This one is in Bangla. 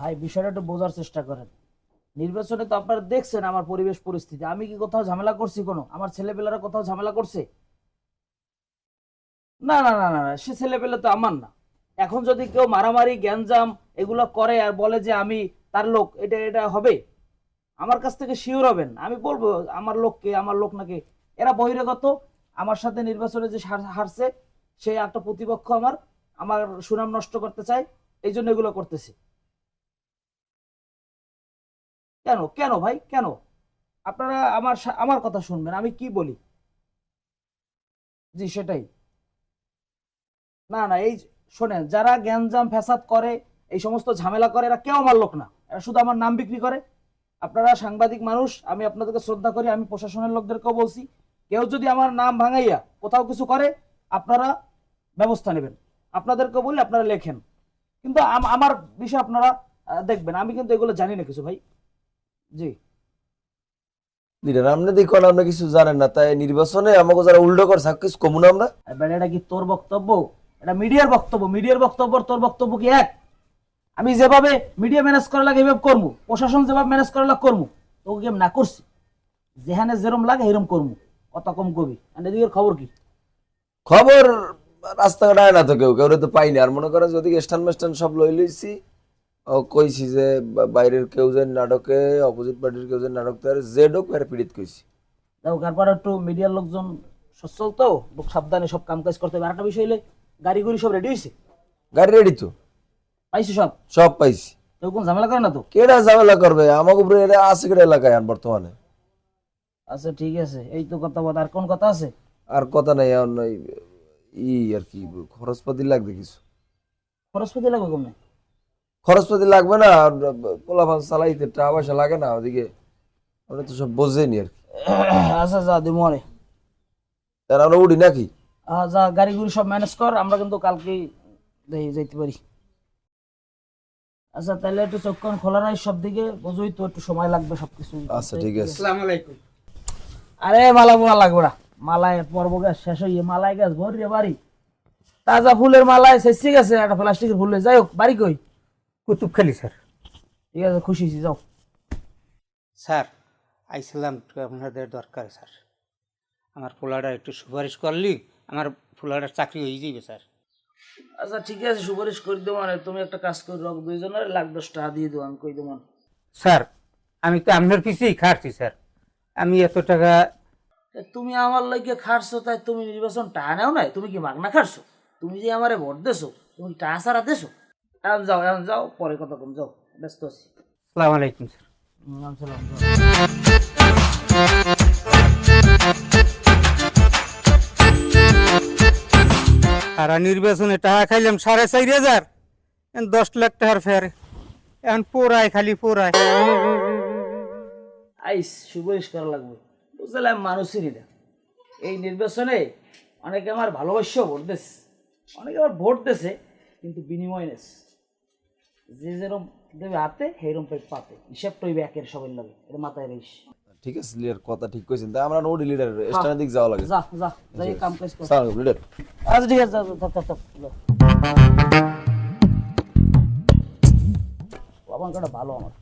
ভাই বিষয়টা একটু বোঝার চেষ্টা করেন। নির্বাচনে তো আপনারা দেখছেন আমার পরিবেশ পরিস্থিতি, আমি কি কোথাও ঝামেলা করছি? কোনো আমার ছেলেপেলেরা কোথাও ঝামেলা করছে? না না না না না, সে ছেলেপেলে তো আমার না। এখন যদি কেউ মারামারি গ্যাঞ্জাম এগুলো করে আর বলে যে আমি তার লোক, এটা এটা হবে? আমার কাছ থেকে শিওর হবেন, আমি বলবো আমার লোককে, আমার লোক নাকি। এরা বহিরাগত, আমার সাথে নির্বাচনে যে হারছে সে একটা প্রতিপক্ষ, আমার আমার সুনাম নষ্ট করতে চায়, এই জন্য এগুলো করতেছে। কেন কেন ভাই কেন? আপনারা আমার কথা শুনবেন, আমি কি বলি। জি সেটাই। না না, এই শোনেন, যারা গ্যাঞ্জাম ফ্যাসাদ করে, এই সমস্ত ঝামেলা করে, এরা কেউ আমার লোক না, এরা শুধু আমার নাম বিক্রি করে। আপনারা সাংবাদিক মানুষ, আমি আপনাদেরকে শ্রদ্ধা করি, আমি প্রশাসনের লোকদেরকেও বলছি, কেউ যদি আমার নাম ভাঙাইয়া কোথাও কিছু করে আপনারা ব্যবস্থা নেবেন। আপনাদেরকে বলি আপনারা লেখেন, কিন্তু আমার বিষয় আপনারা দেখবেন, আমি কিন্তু এগুলো জানি না কিছু ভাই। জি। লিডার আপনি দেখুন আপনি কিছু জানেন না, তাই নির্বাচনে আমাকে যারা উল্টো করছে কিছু কমু না আমরা। এবার এটা কি তোর বক্তব্য? এটা মিডিয়ার বক্তব্য, মিডিয়ার বক্তব্য তোর বক্তব্য কি এক? আমি যেভাবে মিডিয়া ম্যানেজ করা লাগে এভাবে করবো, প্রশাসন যেভাবে ম্যানেজ করা লাগে করবো, তোকে কি আমি না করছি? যেখানে যেরম লাগে এরম করবো, কত কম কবি। আর এদিকের খবর কি? খবর রাস্তাঘাট আয় না তো, কেউ কেউ তো পাইনি। আর মনে করে যদি স্ট্যান্ড মেস্ট্যান্ড সব লই লইছি, ও কইছি যে বাইরের কেউ যে নাটকে, অপোজিট পার্টির কেউ যে নাটক তার যে ডোক এর পীড়িত কইছি। দেখো তারপর একটু মিডিয়ার লোকজন সচ্ছল তো, লোক সাবধানে সব কাম কাজ করতে হবে। আরেকটা বিষয় হলে গাড়ি গুড়ি সব রেডি হয়েছে? গাড়ি রেডি তো, পাইছো সব? সব পাইছি। কেউ কোন ঝামেলা করে না তো? কেডা ঝামেলা করবে আমাকে উপরে? এরা আছে কেডা এলাকায় আর বর্তমানে? আচ্ছা ঠিক আছে, এই তো কথা বল, আর কোন কথা আছে? আর কথা নাই এখন নাই, আর কি খরচপাতি লাগবে কিছু। খরচপাতি লাগবে কমে? খরচপাতি লাগবে না, আর পোলাপান চালাইতে টাকা পয়সা লাগে না ওদিকে, ওরা তো সব বোঝেনি আর কি। আচ্ছা যা দিমু আরে। তার আমরা উঠি নাকি? যা গাড়ি গুড়ি সব ম্যানেজ কর, আমরা কিন্তু কালকেই যাইতে পারি। আচ্ছা তাহলে একটু চোখ কান খোলা নাই সব দিকে, বুঝুই তো একটু সময় লাগবে সবকিছু। আচ্ছা ঠিক আছে। আসসালামু আলাইকুম। আরে মালা মোলা লাগবে না, মালায় পর্ব গাছ শেষ হইয়ে মালায় গাছ ভরি রে বাড়ি। তাজা ফুলের মালায় শেষে গেছে, একটা প্লাস্টিকের ফুলে। যাই হোক, বাড়ি কই? কুতুবখালী স্যার। ঠিক আছে, খুশি হয়েছি, যাও। স্যার আইছিলাম একটু আপনাদের দরকার স্যার। আমার পোলাটা একটু সুপারিশ করলি আমার পোলাটার চাকরি হয়ে যাবে স্যার। আচ্ছা ঠিক আছে, সুপারিশ করে দেবো। মানে তুমি একটা কাজ করে রাখো, দুইজনের লাখ 10 টাকা দিয়ে দেবো, আমি কই দেবো। স্যার আমি তো আপনার পিছিয়েই খাটছি স্যার, আমি এত টাকা। তুমি আমার লাগে খাটছো, তাই তুমি নির্বাচন টাকা নেও নাই? তুমি কি মাগনা খাটছো? তুমি যে আমারে ভোট দেছো, তুমি কি টাকা ছাড়া দেছো? এখন যাও, এখন যাও, পরে কথা কম, যাও, ব্যস্ত আছি। আসসালামু আলাইকুম স্যার। সালাম। সারা নির্বাচনে টাকা খাইলাম 4,500, 10 লাখ টাকার ফের, এখন পোড়ায় খালি পোড়ায়। আইস সুপারিশ করা লাগবে, বুঝলে আমি মানুষেরই না। এই নির্বাচনে অনেকে আমার ভালোবাসাও ভোট দিচ্ছে, অনেকে আমার ভোট দিছে, কিন্তু বিনিময় নেস। যে যেরকম দেবে হাতে সেইরকম পাতে, হিসাবটা ওই ব্যাকের সবাই লাগে, এটা মাথায় রইস। ঠিক আছে লিডার, কথা ঠিক কইছেন। তাই আমরা ওডি লিডার স্ট্যান্ডের দিক যাওয়া লাগে। যা যা যাই কাম কাজ কর। সালাম লিডার। আচ্ছা ঠিক আছে, যা যা যা। বাবা কাটা ভালো আমার।